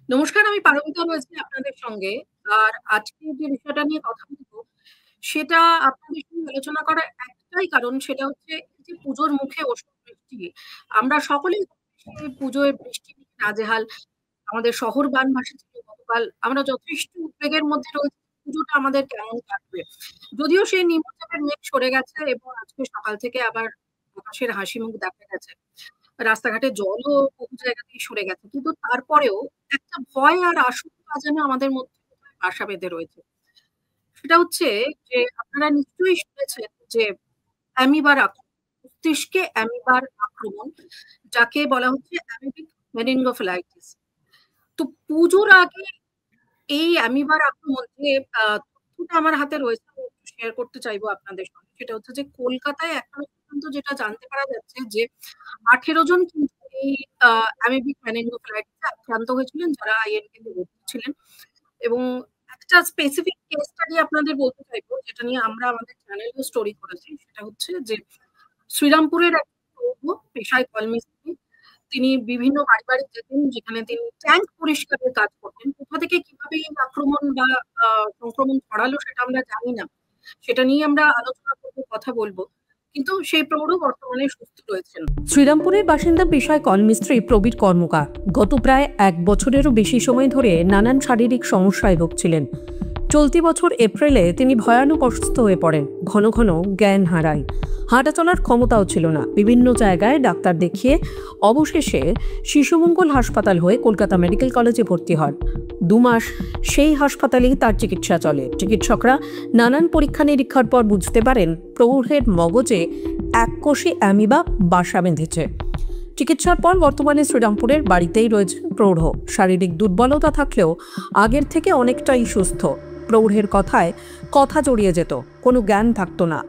নমস্কার, আমি পারমিতা রয়েছি আপনাদের সঙ্গে। আর আজকে যে বিষয়টা নিয়ে কথা বলবো, সেটা আপনাদের সঙ্গে আলোচনা করার একটাই কারণ, সেটা হচ্ছে এই যে পুজোর মুখে ওঠা বৃষ্টি। আমরা সকলেই পুজোয় বৃষ্টি নিয়ে নাজেহাল। আমাদের শহর বানভাসী ছিল গতকাল। আমরা যথেষ্ট উদ্বেগের মধ্যে রয়েছি পুজোটা আমাদের কেমন কাটবে। যদিও সেই নিম্নচাপের মেঘ সরে গেছে এবং আজকে সকাল থেকে আবার আকাশের হাসি মুখ দেখা গেছে। রাস্তাঘাটে জলও বহু জায়গাতেই সরে গেছে, কিন্তু তারপরেও একটা ভয় আর আশঙ্কা যেন আমাদের মধ্যে বাসা বেঁধে রয়েছে। সেটা হচ্ছে যে আপনারা নিশ্চয়ই শুনেছেন যে অ্যামিবার আক্রমণ, মস্তিষ্কে অ্যামিবার আক্রমণ, যাকে বলা হচ্ছে অ্যামিবিক মেনিনগোফাইটিস। তো পুজোর আগে এই অ্যামিবার আক্রমণ যে তথ্যটা আমার হাতে রয়েছে, আমি একটু শেয়ার করতে চাইবো আপনাদের সঙ্গে। সেটা হচ্ছে যে কলকাতায় এখনো পর্যন্ত যেটা জানতে পারা যাচ্ছে যে 18 জন কিন্তু এই অ্যামিবিক মেনিনগোফাইটিসে আক্রান্ত হয়েছিলেন, যারা আইএনকে তে ভর্তি ছিলেন। এবং একটা স্পেসিফিক কেস স্টাডি আপনাদের বলতে চাইবো, যেটা নিয়ে আমরা আমাদের চ্যানেলেও স্টোরি করেছি। সেটা হচ্ছে যে শ্রীরামপুরের এক প্রৌঢ়, পেশায় কলমিস্ত্রি। তিনি বিভিন্ন বাড়ি বাড়ি যেতেন, যেখানে তিনি ট্যাঙ্ক পরিষ্কারের কাজ করতেন। কোথা থেকে কিভাবে এই আক্রমণ বা সংক্রমণ ছড়ালো সেটা আমরা জানি না। সেটা নিয়ে আমরা আলোচনা করবো, কথা বলবো। কিন্তু সেই প্রৌঢ় বর্তমানে সুস্থ রয়েছেন। শ্রীরামপুরের বাসিন্দা পেশায় কলমিস্ত্রি প্রবীর কর্মকার গত প্রায় 1 বছরেরও বেশি সময় ধরে নানান শারীরিক সমস্যায় ভুগছিলেন। চলতি বছর এপ্রিলে তিনি ভয়ানক অসুস্থ হয়ে পড়েন, ঘন ঘন জ্ঞান হারায়, হাঁটা চলার ক্ষমতাও ছিল না। বিভিন্ন জায়গায় ডাক্তার দেখিয়ে অবশেষে শিশুমঙ্গল হাসপাতাল হয়ে কলকাতা মেডিকেল কলেজে ভর্তি হন। 2 মাস সেই হাসপাতালেই তার চিকিৎসা চলে। চিকিৎসকরা নানান পরীক্ষা নিরীক্ষার পর বুঝতে পারেন প্রৌঢ়ের মগজে এককোষী অ্যামিবা বাসা বেঁধেছে। চিকিৎসার পর বর্তমানে শ্রীরামপুরের বাড়িতেই রয়েছেন প্রৌঢ়। শারীরিক দুর্বলতা থাকলেও আগের থেকে অনেকটাই সুস্থ। প্রৌঢ়ের কথায় কথা জড়িয়ে যেত, কোনো জ্ঞান থাকতো না।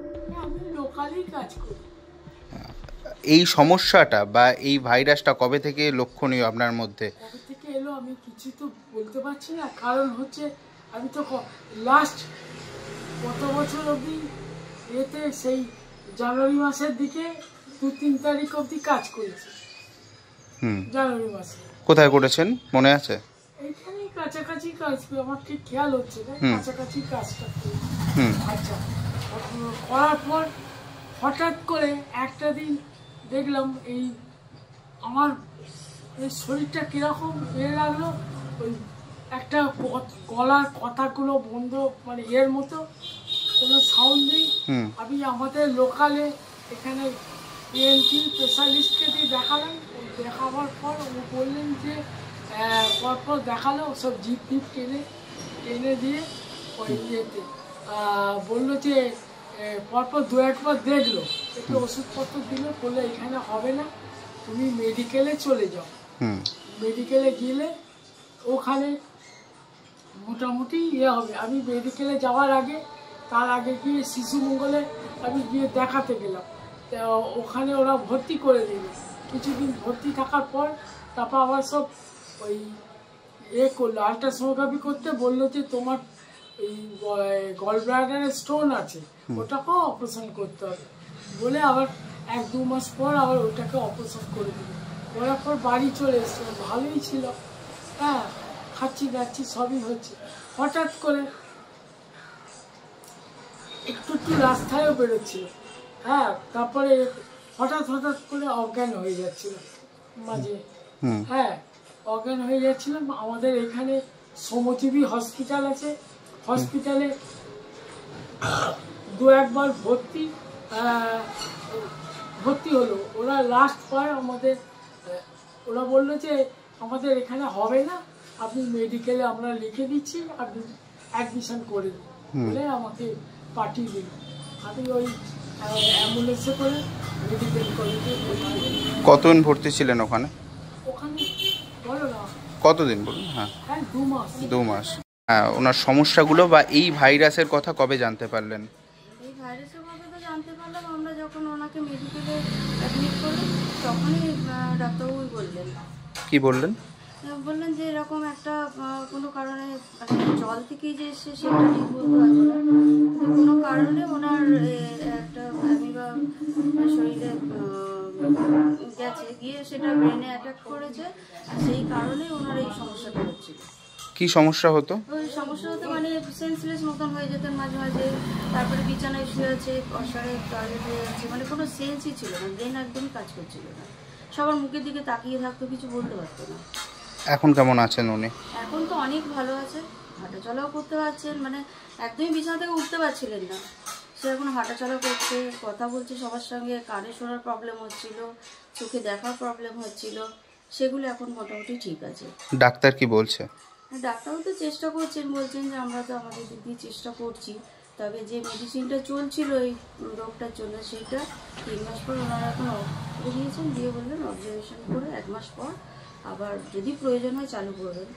এই সমস্যাটা বা এই ভাইরাসটা কবে থেকে লক্ষণীয় আপনার মধ্যে? কবে থেকে এলো আমি কিছু তো বলতে পারছি না, কারণ হচ্ছে আমি তো লাস্ট কত বছর অবধি এতে সেই জানুয়ারি মাসের দিকে 2-3 তারিখ অবধি কাজ করেছি। জানুয়ারি মাসে কোথায় করেছেন মনে আছে? এইখানেই কাছাকাছি কাজ, আমার ঠিক খেয়াল হচ্ছে না, কাছাকাছি কাজটা করি। আচ্ছা, করার পর হঠাৎ করে একটা দিন দেখলাম এই আমার এই শরীরটা কিরকম লাগলো, ওই একটা গলার কথাগুলো বন্ধ, মানে এর মতো কোনো সাউন্ড নেই। আমি আমাদের লোকালে এখানে ENT স্পেশালিস্টকে দিয়ে দেখালাম। দেখাবার পর ও বললেন যে পরপর দেখালো, সব জিপ টিপ টেনে দিয়ে ওই ইয়েতে বললো যে পরপর 2-1 বার দেখলো, একটু ওষুধপত্র দিল, বললো এখানে হবে না, তুমি মেডিকেলে চলে যাও। মেডিকেলে গেলে ওখানে মোটামুটি হবে। আমি মেডিকেলে যাওয়ার আগে, তার আগে গিয়ে শিশুমঙ্গলে আমি গিয়ে দেখাতে গেলাম। ওখানে ওরা ভর্তি করে দিল। কিছুদিন ভর্তি থাকার পর তারপর আবার সব ওই করলো, আল্ট্রাসোনোগ্রাফি করতে বললো যে তোমার এই গল ব্লাডারে স্টোন আছে, ওটাকেও অপারেশন করতে হবে বলে আবার 1-2 মাস পর আবার ওটাকে অপারেশন করে দিল। করার পর বাড়ি চলে এসেছিল, ভালোই ছিল, হ্যাঁ, খাচ্ছি যাচ্ছি সবই হচ্ছে। হঠাৎ করে একটু রাস্তায়ও বেরোচ্ছিল, হ্যাঁ, তারপরে হঠাৎ করে অজ্ঞান হয়ে যাচ্ছিল মাঝে, হ্যাঁ, অজ্ঞান হয়ে যাচ্ছিলাম। আমাদের এখানে শ্রমজীবী হসপিটাল আছে, হসপিটালে 2-1 বার ভর্তি হলো। ওরা লাস্ট পর ওরা বললো যে আমাদের এখানে হবে না, আপনি মেডিকেলে আমরা লিখে দিচ্ছি, আপনি অ্যাডমিশন করে দিন বলে আমাকে পাঠিয়ে দিন। আমি ওই অ্যাম্বুলেন্সে করে মেডিকেল কলেজে। কতদিন ভর্তি ছিলেন ওখানে? ওখানে বলো না কতদিন বলুন? হ্যাঁ, 2 মাস। 2 মাস। হ্যাঁ, ওনার সমস্যাগুলো বা এই ভাইরাসের কথা কবে জানতে পারলেন? এই ভাইরাসের কথা তো জানতে পারলাম আমরা যখন ওনাকে মেডিকেলে অ্যাডমিট করলাম, তখনই ডাক্তারবাবু বললেন। কি বললেন? বললেন যে এরকম একটা কোনো কারণে জল থেকেই যে এসছে সেটা ঠিক বলতে পারবো না, কোনো কারণে ওনার একটা অ্যামিবা শরীরে গেছে, গিয়ে সেটা ব্রেনে অ্যাটাক করেছে, আর সেই কারণে ওনার এই সমস্যাটা হচ্ছিল। কি সমস্যা হতো? ওই সমস্যা হতো মানে সেন্সলেস মতন হয়ে যেতেন মাঝে মাঝে, তারপরে বিছানায় শুয়ে আছে, অসারে টয়লেট হয়ে যাচ্ছে, মানে কোনো সেন্সই ছিল না, ব্রেন একদমই কাজ করছিল না, সবার মুখের দিকে তাকিয়ে থাকতো, কিছু বলতে পারতো না। এখন কেমন আছেন উনি? এখন তো অনেক ভালো আছে, হাঁটাচলাও করতে পারছেন, মানে একদমই বিছানা থেকে উঠতে পারছিলেন না, সে এখন হাঁটাচলা করছে, কথা বলছে সবার সঙ্গে, কানে শোনার প্রবলেম হচ্ছিল, চোখে দেখার প্রবলেম হচ্ছিল, সেগুলো এখন মোটামুটি ঠিক আছে। ডাক্তার কি বলছে? ডাক্তারও তো চেষ্টা করছেন, বলছেন যে আমরা তো আমাদের দিক দিয়ে চেষ্টা করছি, তবে যে মেডিসিনটা চলছিল এই রোগটার জন্য সেইটা 3 মাস পর ওনারা এখন করে দিয়েছেন, দিয়ে বললেন অবজারভেশন করে 1 মাস পর আবার যদি প্রয়োজন হয় চালু করবেন।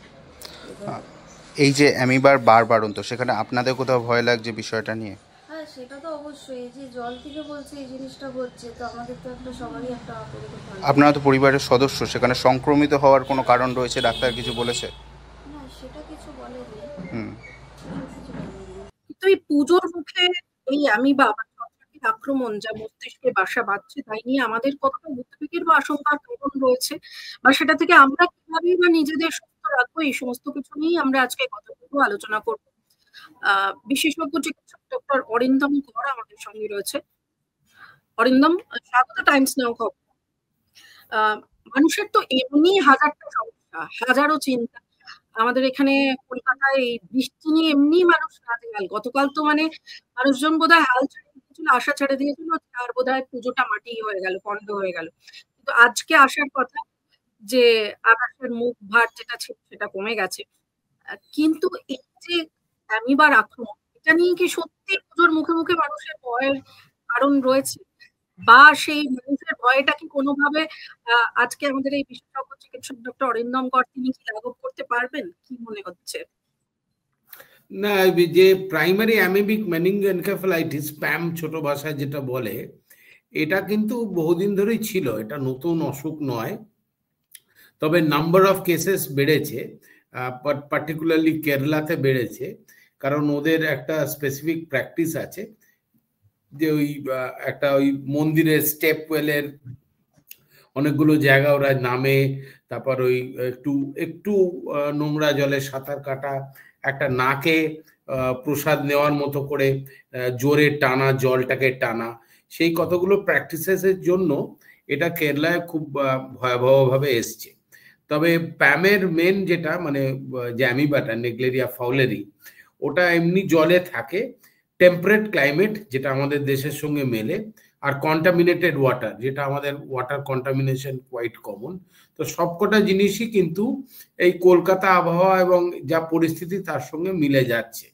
এই যে অ্যামিবার বারবারন্ত, সেখানে আপনাদের কোথাও ভয় লাগছে বিষয়টা নিয়ে? হ্যাঁ, সেটা তো অবশ্যই, যে জল থেকে বলছে এই জিনিসটা হচ্ছে, তো আমাদের তো একটা সবারই একটা আপনারা তো পরিবারের সদস্য, সেখানে সংক্রমিত হওয়ার কোনো কারণ রয়েছে, ডাক্তার কিছু বলেছে? না, সেটা কিছু বলেনি। কিন্তু এই পুজোর মুখে এই অ্যামিবা বা ছত্রাকের আক্রমণ যা মস্তিষ্কে বাসা বাঁধছে, তাই নিয়ে আমাদের কতটা উদ্বেগের বা আশঙ্কার কারণ রয়েছে, বা সেটা থেকে আমরা কিভাবে বা নিজেদের সুস্থ রাখবো, এই সমস্ত কিছু নিয়েই আমরা আজকে কথাটুকু আলোচনা করব। বিশেষজ্ঞ চিকিৎসক ডক্টর অরিন্দম কর আমাদের সঙ্গে রয়েছে। অরিন্দম, স্বাগত টাইমস নাও খবর। মানুষের তো এমনি হাজারটা সমস্যা, হাজারো চিন্তা। আমাদের এখানে কলকাতায় এই বৃষ্টি নিয়ে এমনি মানুষ নাজেহাল। গতকাল তো মানে মানুষজন বোধহয় হাল ছেড়ে দিয়েছিল, আশা ছেড়ে দিয়েছিল, আর বোধহয় পুজোটা মাটি হয়ে গেল, পণ্ড হয়ে গেল। কিন্তু আজকে আসার কথা যে আকাশের মুখ ভার যেটা ছিল সেটা কমে গেছে, কিন্তু এই যে অ্যামিবার আক্রমণ, এটা নিয়ে কি সত্যি পুজোর মুখে মুখে মানুষের ভয়ের কারণ রয়েছে, বা সেই মানুষের ভয়টা কি কোনোভাবে আজকে আমাদের এই বিশেষজ্ঞ চিকিৎসক ডক্টর অরিন্দম কর তিনি কি লাঘব করতে পারবেন, কি মনে হচ্ছে? না, যে প্রাইমারি অ্যামিবিক মেনিনজোএনকেফালাইটিস, প্যাম ছোট ভাষায় যেটা বলে, এটা কিন্তু বহুদিন ধরেই ছিল, এটা নতুন অসুখ নয়। তবে নাম্বার অফ কেসেস বেড়েছে, পার্টিকুলারলি কেরালাতে বেড়েছে, কারণ ওদের একটা স্পেসিফিক প্র্যাকটিস আছে যে ওই একটা ওই মন্দিরের স্টেপ ওয়েলের অনেকগুলো জায়গা ওরা নামে, তারপর ওই একটু একটু নোংরা জলে সাঁতার কাটা, একটা নাকে প্রসাদ নেওয়ার মতো করে জোরে টানা, জলটাকে টানা, সেই কতগুলো প্র্যাকটিসেসের জন্য এটা কেরালায় খুব ভয়াবহভাবে এসছে। তবে প্যামের মেন যেটা মানে যে অ্যামিবাটা নেগলেরিয়া ফাউলেরি, ওটা এমনি জলে থাকে, টেম্পারেট ক্লাইমেট যেটা আমাদের দেশের সঙ্গে মেলে, আর কন্টামিনেটেড ওয়াটার যেটা আমাদের ওয়াটার কন্টামিনেশন কোয়াইট কমন। তো সবকটা জিনিসই কিন্তু এই কলকাতা আবহাওয়া এবং যা পরিস্থিতি তার সঙ্গে মিলে যাচ্ছে,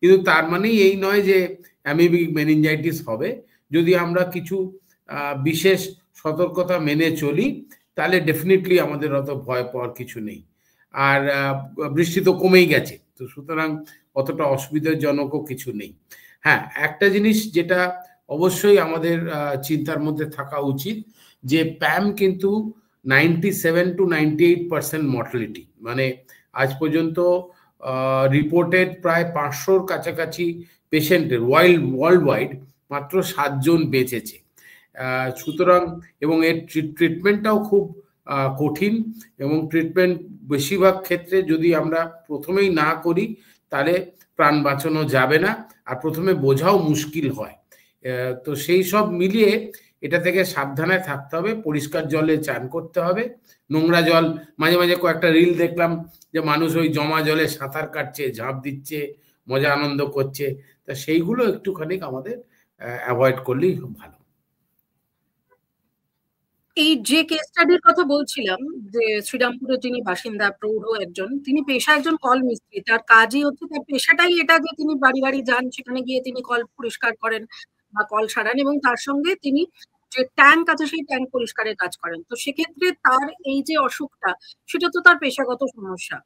কিন্তু তার মানেই এই নয় যে অ্যামিবিক মেনিনজাইটিস হবে। যদি আমরা কিছু বিশেষ সতর্কতা মেনে চলি তাহলে ডেফিনেটলি আমাদের অত ভয় পাওয়ার কিছু নেই। আর বৃষ্টি তো কমেই গেছে, তো সুতরাং অতটা অসুবিধাজনকও কিছু নেই। হ্যাঁ, একটা জিনিস যেটা অবশ্যই আমাদের চিন্তার মধ্যে থাকা উচিত, যে প্যাম কিন্তু 97 to 98% মর্টালিটি, মানে আজ পর্যন্ত রিপোর্টেড প্রায় 500-র কাছাকাছি পেশেন্টের ওয়ার্ল্ড ওয়াইড মাত্র 7 জন বেঁচেছে। সুতরাং এবং এর ট্রিটমেন্টটাও খুব কঠিন, এবং ট্রিটমেন্ট বেশিরভাগ ক্ষেত্রে যদি আমরা প্রথমেই না করি তাহলে প্রাণ বাঁচানো যাবে না, আর প্রথমে বোঝাও মুশকিল হয়। তো সেই সব মিলিয়ে এটা থেকে সাবধানে থাকতে হবে, পরিষ্কার জলে চান করতে হবে, নোংরা জল, মাঝে মাঝে কয়েকটা রিল দেখলাম যে মানুষ ওই জমা জলে সাঁতার কাটছে, ঝাঁপ দিচ্ছে, মজা আনন্দ করছে, তা সেইগুলো একটুখানি আমাদের অ্যাভয়েড করলেই ভালো। এই যে কেস স্টাডির কথা বলছিলাম, যে শ্রীরামপুরের যিনি বাসিন্দা, প্রৌঢ় একজন, তিনি পেশা একজন কল মিস্ত্রি, তার কাজই হচ্ছে, তার পেশাটাই এটা যে তিনি বাড়ি বাড়ি যান, সেখানে গিয়ে তিনি কল পরিষ্কার করেন বা কল সারান, এবং তার সঙ্গে তিনি যে ট্যাঙ্ক আছে সেই ট্যাঙ্ক পরিষ্কারের কাজ করেন। তো সেক্ষেত্রে তার এই যে অসুখটা, সেটা তো তার পেশাগত সমস্যা,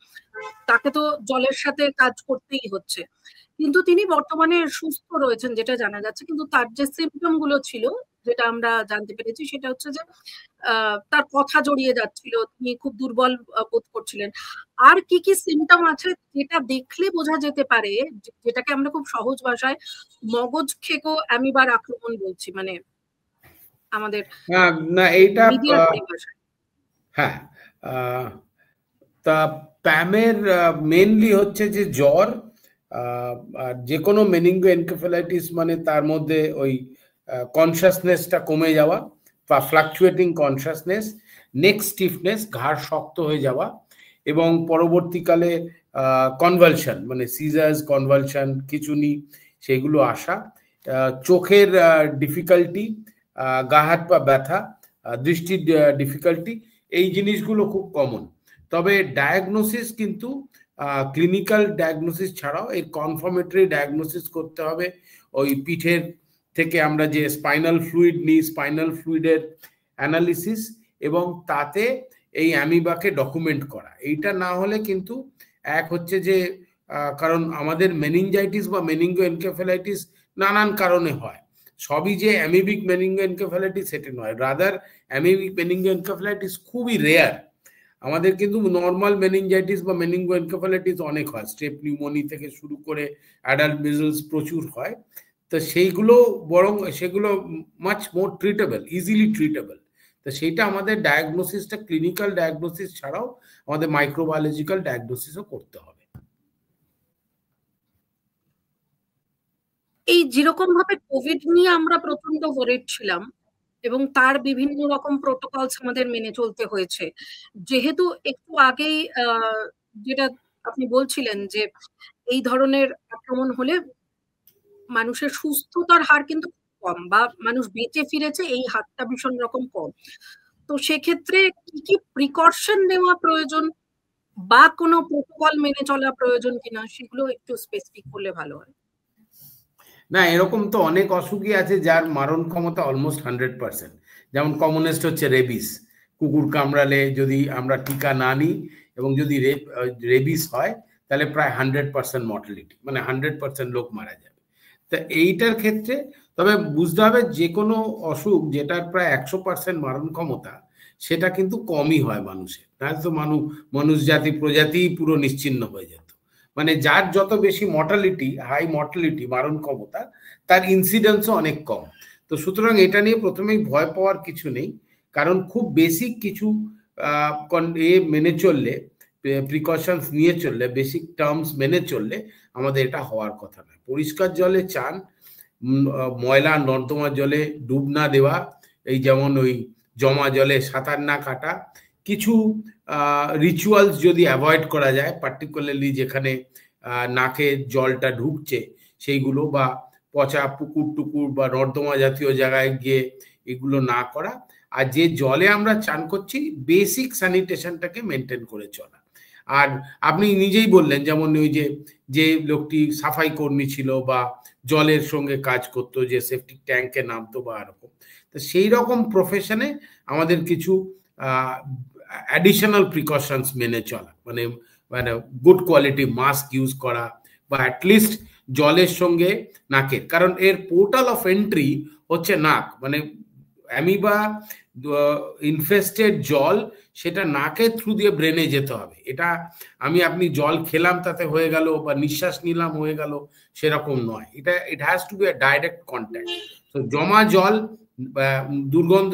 তাকে তো জলের সাথে কাজ করতেই হচ্ছে, কিন্তু তিনি বর্তমানে সুস্থ রয়েছেন যেটা জানা যাচ্ছে। কিন্তু তার যে সিমটম গুলো ছিল, যেটা আমরা জানতে পেরেছি, সেটা হচ্ছে যে তার কথা জড়িয়ে যাচ্ছিল, তিনি খুব দুর্বল বোধ করছিলেন। আর কি কি সিমটম আছে যেটা দেখলে বোঝা যেতে পারে, যেটাকে আমরা খুব সহজ ভাষায় মগজ খেকো অ্যামিবার আক্রমণ বলছি, মানে আমাদের না এইটা মিডিয়ার পরিভাষায়? হ্যাঁ, তা প্যামের মেনলি হচ্ছে যে জ্বর, আর যে কোনো মেনিঙ্গো এনকেফেলাইটিস মানে তার মধ্যে ওই কনসাসনেসটা কমে যাওয়া বা ফ্লাকচুয়েটিং কনসাসনেস, নেক স্টিফনেস, ঘাড় শক্ত হয়ে যাওয়া, এবং পরবর্তীকালে কনভালশন মানে সিজার্স, কনভালশন, খিঁচুনি সেগুলো আসা, চোখের ডিফিকাল্টি, গা হাত পা ব্যথা, দৃষ্টির ডিফিকাল্টি, এই জিনিসগুলো খুব কমন। তবে ডায়াগনোসিস কিন্তু ক্লিনিক্যাল ডায়াগনোসিস ছাড়াও এর কনফার্মেটরি ডায়াগনোসিস করতে হবে। ওই পিঠের থেকে আমরা যে স্পাইনাল ফ্লুইড নিই, স্পাইনাল ফ্লুইডের অ্যানালিসিস, এবং তাতে এই অ্যামিবাকে ডকুমেন্ট করা। এইটা না হলে কিন্তু এক হচ্ছে যে কারণ আমাদের মেনিনজাইটিস বা মেনিঙ্গো এনকেফেলাইটিস নানান কারণে হয়, সবই যে অ্যামিবিক মেনিঙ্গো এনকেফেলাইটিস সেটা নয়, রাদার অ্যামিবিক মেনিঙ্গো এনকেফেলাইটিস খুবই রেয়ার। আমাদের কিন্তু নর্মাল মেনিনজাইটিস বা মেনিঙ্গো এনকেফেলাইটিস অনেক হয়, স্ট্রেপ নিউমোনি থেকে শুরু করে অ্যাডাল্ট মিজলস প্রচুর হয়। তো সেইগুলো বরং সেগুলো much more treatable, easily treatable. তো সেইটা আমাদের ডায়াগনোসিসটা ক্লিনিক্যাল ডায়াগনোসিস ছাড়াও আমাদের মাইক্রোবায়োলজিক্যাল ডায়াগনোসিসও করতে হবে। এই যেরকম ভাবে কোভিড নিয়ে আমরা প্রচন্ড ওয়ারিড ছিলাম এবং তার বিভিন্ন রকম প্রোটোকলস আমাদের মেনে চলতে হয়েছে, যেহেতু একটু আগেই যেটা আপনি বলছিলেন যে এই ধরনের আক্রমণ হলে মানুষের সুস্থতার হার কিন্তু কম, বা মানুষ বেঁচে ফিরেছে এই হারটা ভীষণ রকম কম। তো সেক্ষেত্রে কি কি প্রিকশন নেওয়া প্রয়োজন বা কোনো প্রোটোকল মেনে চলা প্রয়োজন কিনা সেগুলো একটু স্পেসিফিক করলে ভালো হয়। না, এরকম তো অনেক অসুখই আছে যার মারণ ক্ষমতা অলমোস্ট 100%। যেমন কমনেস্ট হচ্ছে রেবিস। কুকুর কামড়ালে যদি আমরা টিকা না নিই এবং যদি রেবিস হয় তাহলে প্রায় 100% মর্টালিটি, মানে 100% লোক মারা যাবে। তা এইটার ক্ষেত্রে তবে বুঝতে হবে যে কোনো অসুখ যেটার প্রায় 100% মারণ ক্ষমতা সেটা কিন্তু কমই হয় মানুষের, তাহলে তো মানুষ জাতি প্রজাতি পুরো নিশ্চিহ্ন হয়ে যেত। মানে যার যত বেশি মর্টালিটি, হাই মর্টালিটি মারণ ক্ষমতা, তার ইনসিডেন্সও অনেক কম। তো সুতরাং এটা নিয়ে প্রথমেই ভয় পাওয়ার কিছু নেই, কারণ খুব বেসিক কিছু মেনে চললে, প্রিকশনস নিয়ে চললে, বেসিক টার্মস মেনে চললে আমাদের এটা হওয়ার কথা নয়। পরিষ্কার জলে চান, ময়লা নর্দমা জলে ডুব না দেওয়া, এই যেমন ওই জমা জলে সাঁতার না কাটা, কিছু রিচুয়ালস যদি অ্যাভয়েড করা যায়, পার্টিকুলারলি যেখানে নাকে জলটা ঢুকছে সেইগুলো, বা পচা পুকুর টুকুর বা নর্দমা জাতীয় জায়গায় গিয়ে এগুলো না করা, আর যে জলে আমরা চান করছি বেসিক স্যানিটেশনটাকে মেনটেন করে চলা। আর আপনি নিজেই বললেন যেমন ওই যে লোকটি সাফাই কর্মী ছিল বা জলের সঙ্গে কাজ করতো, যে সেফটি ট্যাঙ্কে নামতো বা এরকম, তো সেই রকম প্রফেশনে আমাদের কিছু অ্যাডিশনাল প্রিকশনস মেনে চলা, মানে গুড কোয়ালিটি মাস্ক ইউজ করা, বা অ্যাটলিস্ট জলের সঙ্গে নাকের, কারণ এর পোর্টাল অফ এন্ট্রি হচ্ছে নাক। মানে অ্যামিবা ইনফেস্টেড জল সেটা নাকের থ্রু দিয়ে ব্রেনে যেতে হবে। এটা আপনি জল খেলাম তাতে হয়ে গেল, বা নিঃশ্বাস নিলাম হয়ে গেল, সেরকম নয়। It has to be a direct contact. তো জমা জল, দুর্গন্ধ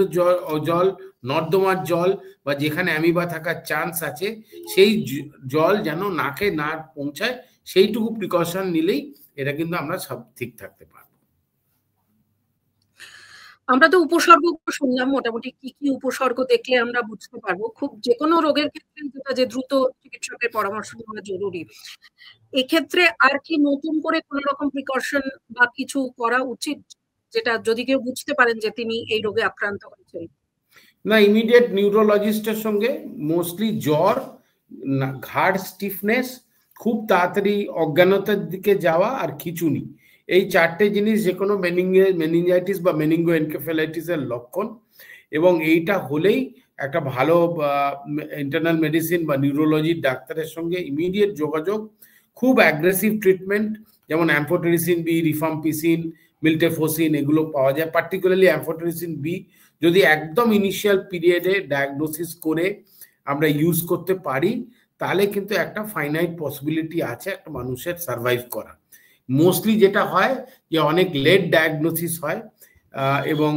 জল, নর্দমার জল, বা যেখানে অ্যামিবা থাকার চান্স আছে সেই জল যেন নাকে না পৌঁছায়, সেইটুকু প্রিকশন নিলেই এটা কিন্তু আমরা সব ঠিক থাকতে পারবো। আমরা তো উপসর্গ শুনলাম, মোটামুটি কি কি উপসর্গ দেখলে আমরা বুঝতে পারবো। খুব যে কোনো রোগের ক্ষেত্রে যেটা যে দ্রুত চিকিৎসকের পরামর্শ নেওয়া জরুরি। এক্ষেত্রে আর কি নতুন করে কোন রকম প্রিকশন বা কিছু করা উচিত, যেটা যদি কেউ বুঝতে পারেন যে তিনি এই রোগে আক্রান্ত হয়েছেন? না, ইমিডিয়েট নিউরোলজিস্টের সঙ্গে, মোস্টলি জ্বর, ঘাড় স্টিফনেস, খুব তাড়াতাড়ি অজ্ঞানতার দিকে যাওয়া, আর খিঁচুনি, এই চারটে জিনিস যে কোনো মেনিনজাইটিস বা মেনিঙ্গো এনকেফেলাইটিসের লক্ষণ। এবং এইটা হলেই একটা ভালো ইন্টারনাল মেডিসিন বা নিউরোলজির ডাক্তারের সঙ্গে ইমিডিয়েট যোগাযোগ। খুব অ্যাগ্রেসিভ ট্রিটমেন্ট যেমন অ্যাম্ফোটেরিসিন বি, রিফাম্পিসিন, মিল্টেফোসিন, এগুলো পাওয়া যায়। পার্টিকুলারলি অ্যাম্ফোটেরিসিন বি যদি একদম ইনিশিয়াল পিরিয়ডে ডায়াগনোসিস করে আমরা ইউজ করতে পারি, তাহলে কিন্তু একটা ফাইনাইট পসিবিলিটি আছে একটা মানুষের সার্ভাইভ করা। মোস্টলি যেটা হয় যে অনেক লেট ডায়াগনোসিস হয়, এবং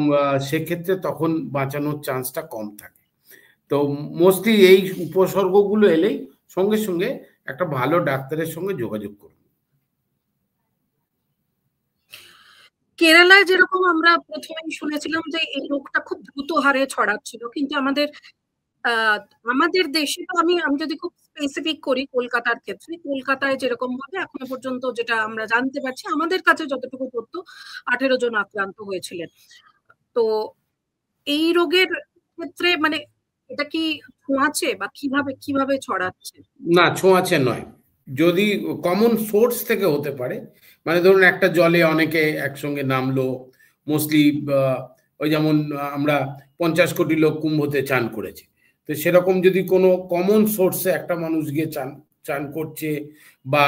সেক্ষেত্রে তখন বাঁচানোর চান্সটা কম থাকে। তো মোস্টলি এই উপসর্গগুলো এলেই সঙ্গে সঙ্গে একটা ভালো ডাক্তারের সঙ্গে যোগাযোগ করুন। কেরালায় যেরকম আমরা প্রথমেই শুনেছিলাম যে এই রোগটা খুব দ্রুত হারে ছড়াচ্ছিল, কিন্তু আমাদের দেশে তো আমি যদি খুব স্পেসিফিক করি কলকাতার ক্ষেত্রে, কলকাতায় যেরকম ভাবে এখনো পর্যন্ত যেটা আমরা জানতে পারছি, আমাদের কাছে যতটুকু তথ্য 18 জন আক্রান্ত হয়েছিলেন। তো এই রোগের ক্ষেত্রে মানে এটা কি ছোঁয়াচে বা কিভাবে ছড়াচ্ছে? না, ছোঁয়াচে নয়। যদি কমন সোর্স থেকে হতে পারে, মানে ধরুন একটা জলে অনেকে একসঙ্গে নামলো, মোস্টলি ওই যেমন আমরা 50 কোটি লোক কুম্ভতে চান করেছে, তো সেরকম যদি কোনো কমন সোর্সে একটা মানুষ গিয়ে চান করছে বা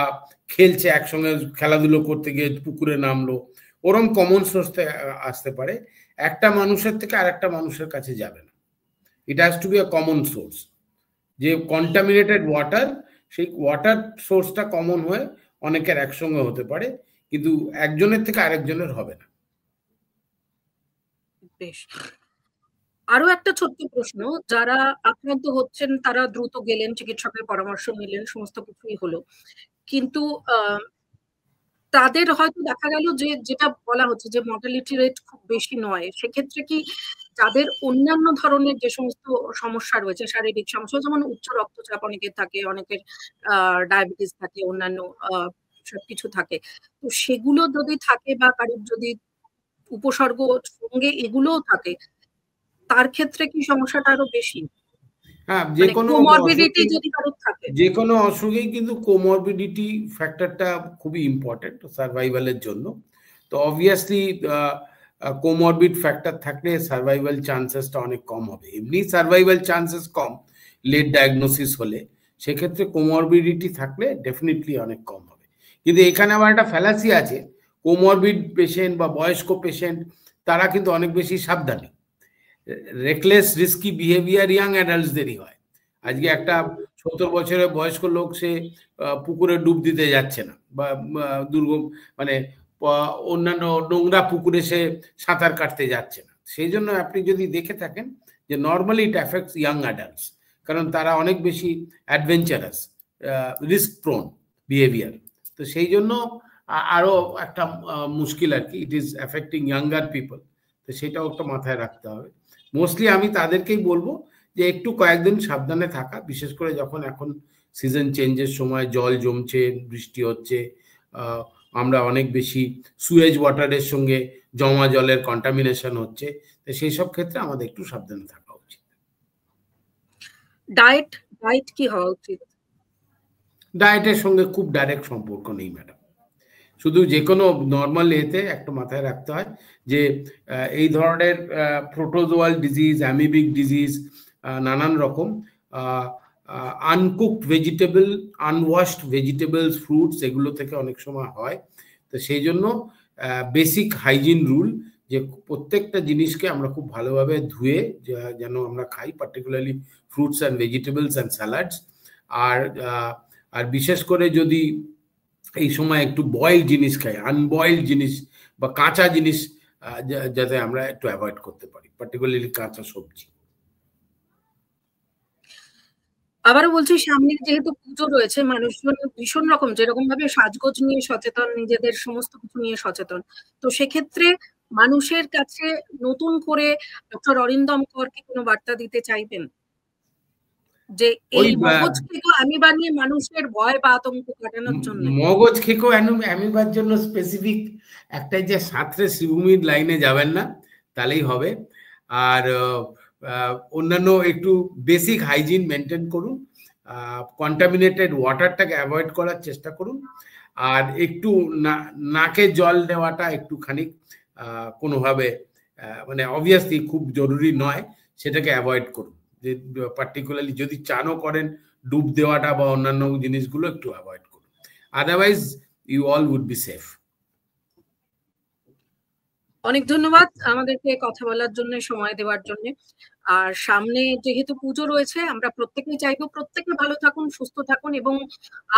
খেলছে, একসঙ্গে খেলাধুলো করতে গিয়ে পুকুরে নামলো, ওরম কমন সোর্স থেকে আসতে পারে, একটা মানুষের থেকে আরেকটা মানুষের কাছে যাবে না। It has to be a common source. যে কন্টামিনেটেড ওয়াটার, সেই ওয়াটার সোর্সটা কমন হয়ে অনেকের একসঙ্গে হতে পারে, কিন্তু একজনের থেকে আরেকজনের হবে না। বেশ, আরো একটা ছোট্ট প্রশ্ন, যারা আক্রান্ত হচ্ছেন তারা দ্রুত গেলেন, চিকিৎসকের পরামর্শ নিলেন, সমস্ত কিছুই হলো, কিন্তু তাদের হয়তো দেখা গেল যে যেটা বলা হচ্ছে যে মর্টালিটি রেট খুব বেশি নয়, সেক্ষেত্রে কি যাদের অন্যান্য ধরনের যে সমস্ত সমস্যা রয়েছে, শারীরিক সমস্যা, যেমন উচ্চ রক্তচাপ অনেকের থাকে, অনেকের ডায়াবেটিস থাকে, অন্যান্য সবকিছু থাকে, তো সেগুলো যদি থাকে বা কারোর যদি উপসর্গ সঙ্গে এগুলোও থাকে, তার ক্ষেত্রে কি সমস্যাটা আরো বেশি? হ্যাঁ, যে কোনো অসুখেই কিন্তু কোমরবিডিটি ফ্যাক্টরটা খুবই ইম্পর্টেন্ট সার্ভাইভালের জন্য। তো অবভিয়াসলি কোমরবিড ফ্যাক্টর থাকলে সার্ভাইভাল চান্সেসটা অনেক কম হবে। এমনি সার্ভাইভাল চান্সেস কম লেট ডায়াগনোসিস হলে, সেক্ষেত্রে কোমরবিডিটি থাকলে ডেফিনেটলি অনেক কম হবে। কিন্তু এখানে আবার একটা ফ্যালাসি আছে, কোমরবিড পেশেন্ট বা বয়স্ক পেশেন্ট তারা কিন্তু অনেক বেশি সাবধানী। রেকলেস রিস্কি বিহেভিয়ার ইয়াং অ্যাডাল্টসদেরই হয়। আজকে একটা 70 বছরের বয়স্ক লোক সে পুকুরে ডুব দিতে যাচ্ছে না, বা দুর্গম মানে অন্যান্য নোংরা পুকুরে সে সাঁতার কাটতে যাচ্ছে না। সেই জন্য আপনি যদি দেখে থাকেন যে normally it affects young adults, কারণ তারা অনেক বেশি অ্যাডভেঞ্চারাস, রিস্ক প্রোন বিহেভিয়ার। তো সেই জন্য আরো একটা মুশকিল আর কি, it is affecting younger people. তো সেটাও একটা মাথায় রাখতে হবে। মোস্টলি আমি তাদেরকেই বলবো যে একটু কয়েকদিন সাবধানে থাকা, বিশেষ করে যখন এখন সিজন চেঞ্জের সময় জল জমছে, বৃষ্টি হচ্ছে, আমরা অনেক বেশি সুয়েজ ওয়াটারের সঙ্গে জমা জলের কন্টামিনেশন হচ্ছে, তো সেই সব ক্ষেত্রে আমাদের একটু সাবধানে থাকা উচিত। ডায়েট কি হওয়া উচিত? ডায়েটের সঙ্গে খুব ডাইরেক্ট সম্পর্ক নেই ম্যাডাম। শুধু যে কোনো নর্মাল এতে একটা মাথায় রাখতে হয় যে এই ধরনের প্রোটোজোয়াল ডিজিজ, অ্যামিবিক ডিজিজ, নানান রকম আনকুকড ভেজিটেবল, আনওয়াশড ভেজিটেবলস, ফ্রুটস, এগুলো থেকে অনেক সময় হয়। তো সেই জন্য বেসিক হাইজিন রুল, যে প্রত্যেকটা জিনিসকে আমরা খুব ভালোভাবে ধুয়ে যেন আমরা খাই, particularly fruits and vegetables and salads. আর বিশেষ করে যদি এই সময় একটু বয়েল জিনিস খাই, আনবয়েলড জিনিস বা কাঁচা জিনিস যাতে আমরা একটু অ্যাভয়েড করতে পারি, পার্টিকুলারলি কাঁচা সবজি। আবারও বলছি, সামনে যেহেতু পুজো রয়েছে, মানুষজন ভীষণ রকম যেরকম ভাবে সাজগোজ নিয়ে সচেতন, নিজেদের সমস্ত কিছু নিয়ে সচেতন, তো সেক্ষেত্রে মানুষের কাছে নতুন করে ডক্টর অরিন্দম কর কি কোনো বার্তা দিতে চাইবেন যে এই মগজ খেকো অ্যামিবা নিয়ে মানুষের ভয় বা আতঙ্ক কাটানোর জন্য? মগজ খেকো অ্যামিবার জন্য স্পেসিফিক একটা যে সাঁতরে শ্রীভূমির লাইনে যাবেন না, তাহলেই হবে। আর অন্যান্য একটু বেসিক হাইজিন মেনটেন করুন, কন্টামিনেটেড ওয়াটারটাকে অ্যাভয়েড করার চেষ্টা করুন, আর একটু নাকে জল দেওয়াটা একটুখানি কোনোভাবে মানে অবভিয়াসলি খুব জরুরি নয়, সেটাকে অ্যাভয়েড করুন। যে পার্টিকুলারলি যদি চানও করেন, ডুব দেওয়াটা বা অন্যান্য জিনিসগুলো একটু অ্যাভয়েড করুন, otherwise you all would be safe. অনেক ধন্যবাদ আমাদেরকে কথা বলার জন্য, সময় দেওয়ার জন্য। আর সামনে যেহেতু পুজো রয়েছে, আমরা প্রত্যেকেই চাইবো প্রত্যেকে ভালো থাকুন, সুস্থ থাকুন, এবং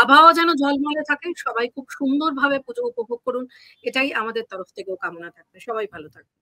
আবহাওয়া যেন ঝলমলে থাকে, সবাই খুব সুন্দরভাবে পুজো উপভোগ করুন, এটাই আমাদের তরফ থেকেও কামনা থাকবে। সবাই ভালো থাকবে।